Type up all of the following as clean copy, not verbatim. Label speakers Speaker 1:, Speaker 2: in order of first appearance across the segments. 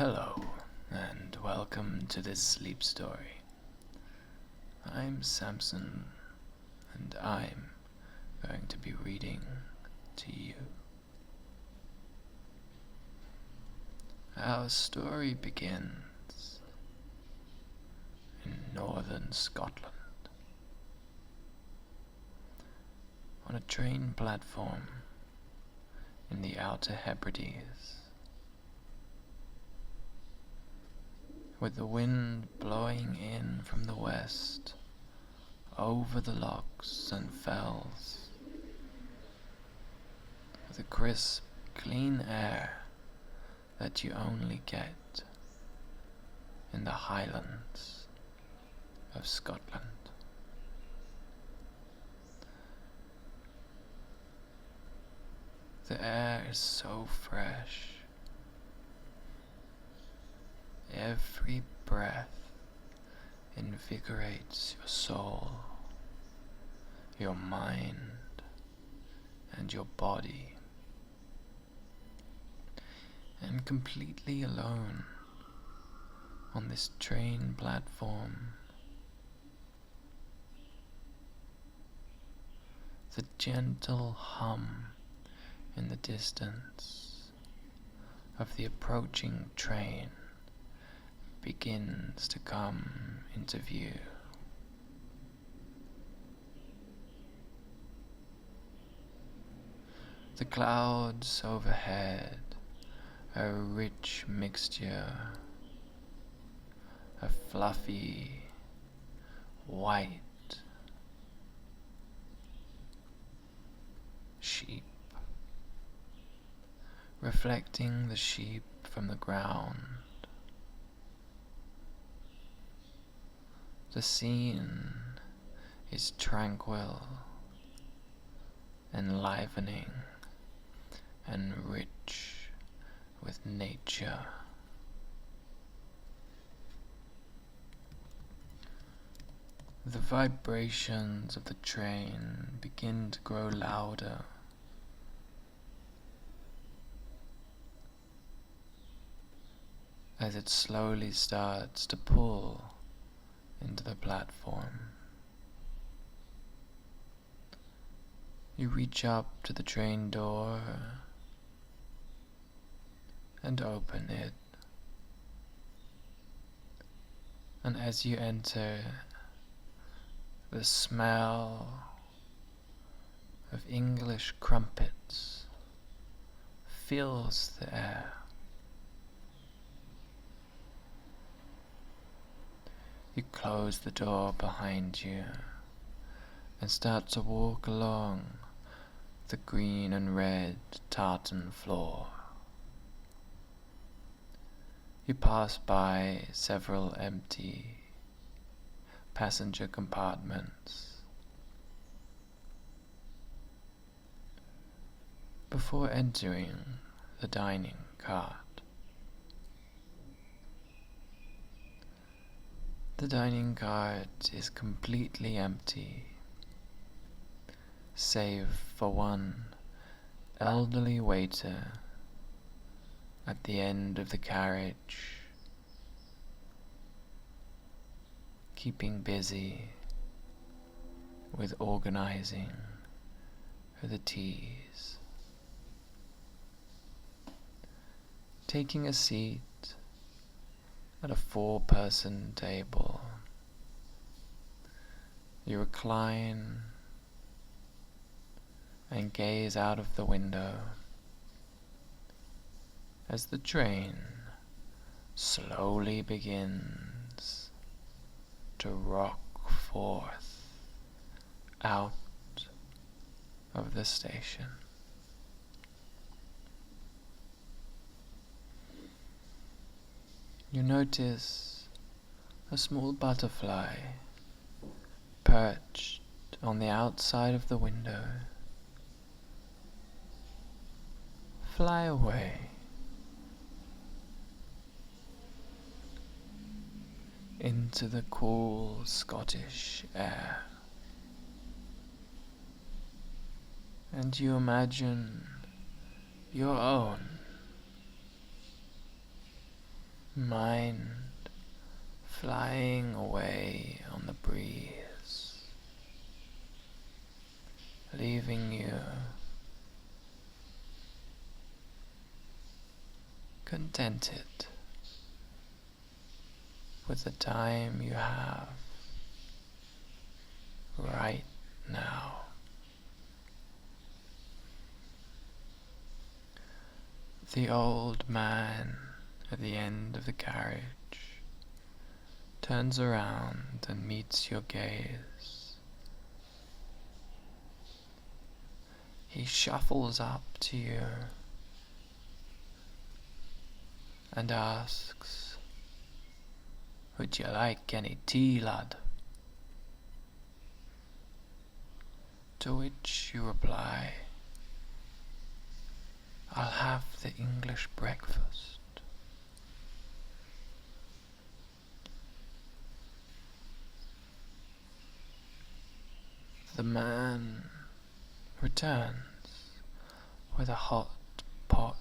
Speaker 1: Hello, and welcome to this sleep story. I'm Samson, and I'm going to be reading to you. Our story begins in northern Scotland, on a train platform in the Outer Hebrides. With the wind blowing in from the west over the lochs and fells, with the crisp, clean air that you only get in the Highlands of Scotland. The air is so fresh. Every breath invigorates your soul, your mind, and your body. And completely alone on this train platform, the gentle hum in the distance of the approaching train begins to come into view. The clouds overhead are a rich mixture of fluffy, white sheep, reflecting the sheep from the ground. The scene is tranquil, enlivening, and rich with nature. The vibrations of the train begin to grow louder. As it slowly starts to pull into the platform. You reach up to the train door and open it. And as you enter, the smell of English crumpets fills the air. You close the door behind you and start to walk along the green and red tartan floor. You pass by several empty passenger compartments before entering the dining car. The dining cart is completely empty, save for one elderly waiter at the end of the carriage, keeping busy with organizing the teas. Taking a seat at a 4-person table, you recline and gaze out of the window as the train slowly begins to rock forth out of the station. You notice a small butterfly perched on the outside of the window. Fly away. Into the cool Scottish air. And you imagine your own mind flying away on the breeze, leaving you contented with the time you have right now. The old man at the end of the carriage turns around and meets your gaze. He shuffles up to you and asks, "Would you like any tea, lad?" To which you reply, "I'll have the English breakfast." The man returns with a hot pot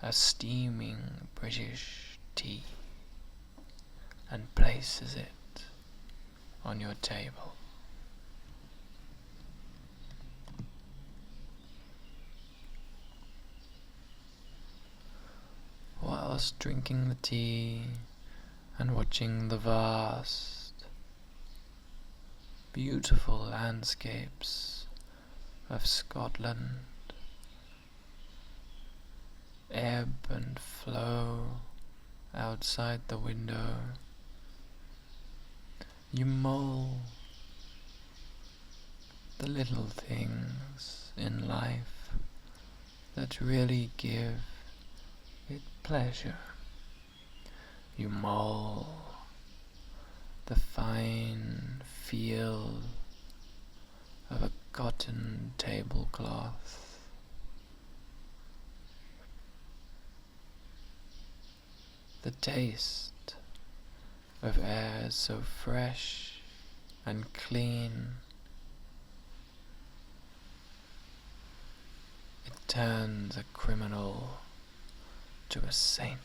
Speaker 1: of steaming British tea and places it on your table. Whilst drinking the tea and watching the vast, beautiful landscapes of Scotland ebb and flow outside the window, you mull the little things in life that really give it pleasure. You mull the fine feel of a cotton tablecloth, the taste of air so fresh and clean it turns a criminal to a saint.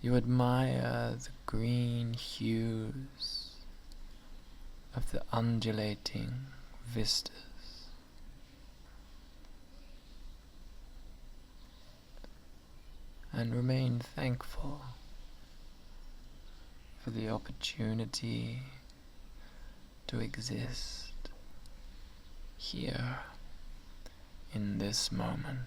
Speaker 1: You admire the green hues of the undulating vistas, and remain thankful for the opportunity to exist here in this moment.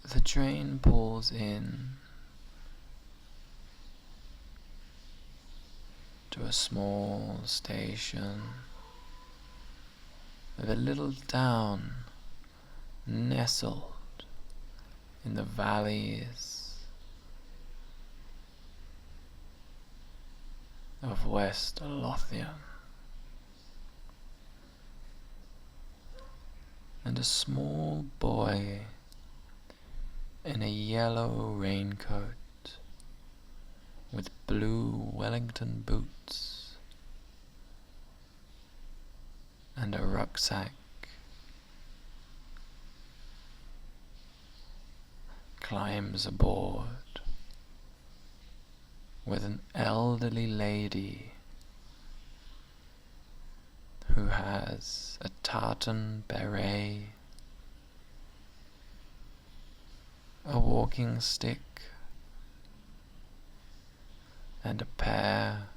Speaker 1: The train pulls in to a small station of a little town nestled in the valleys of West Lothian, and a small boy in a yellow raincoat with blue Wellington boots and a rucksack climbs aboard with an elderly lady who has a tartan beret, a walking stick, and a pair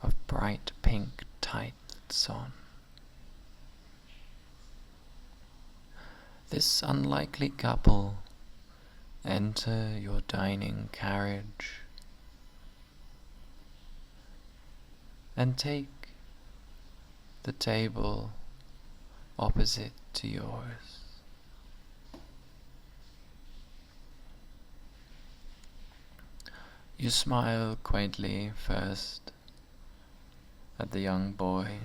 Speaker 1: of bright pink tights on. This unlikely couple enter your dining carriage and take the table opposite to yours. You smile quaintly first at the young boy,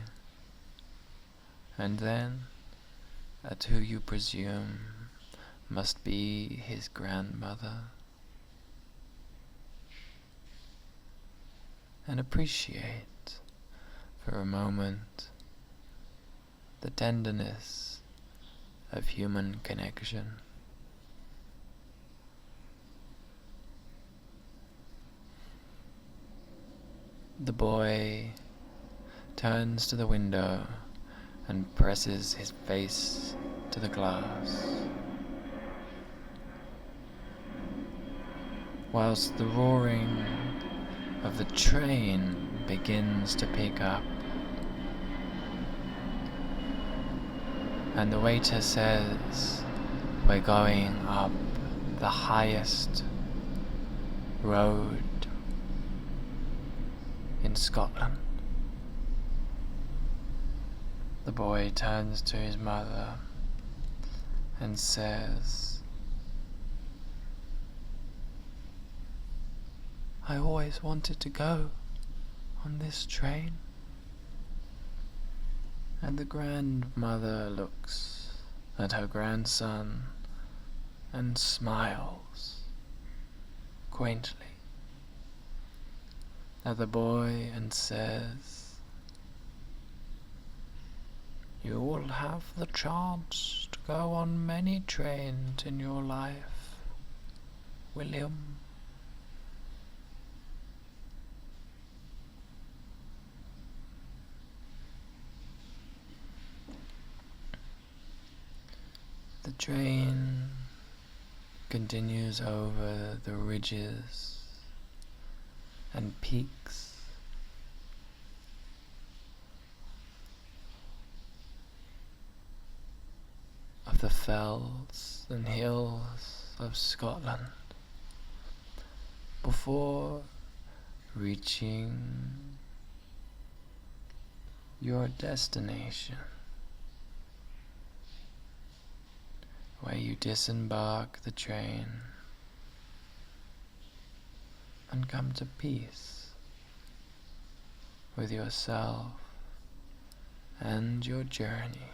Speaker 1: and then at who you presume must be his grandmother, and appreciate for a moment the tenderness of human connection. The boy turns to the window and presses his face to the glass, whilst the roaring of the train begins to pick up, and the waiter says, "We're going up the highest road in Scotland." The boy turns to his mother and says, "I always wanted to go on this train." And the grandmother looks at her grandson and smiles quaintly at the boy and says, "You will have the chance to go on many trains in your life, William." The train continues over the ridges and peaks of the fells and hills of Scotland before reaching your destination, where you disembark the train and come to peace with yourself and your journey.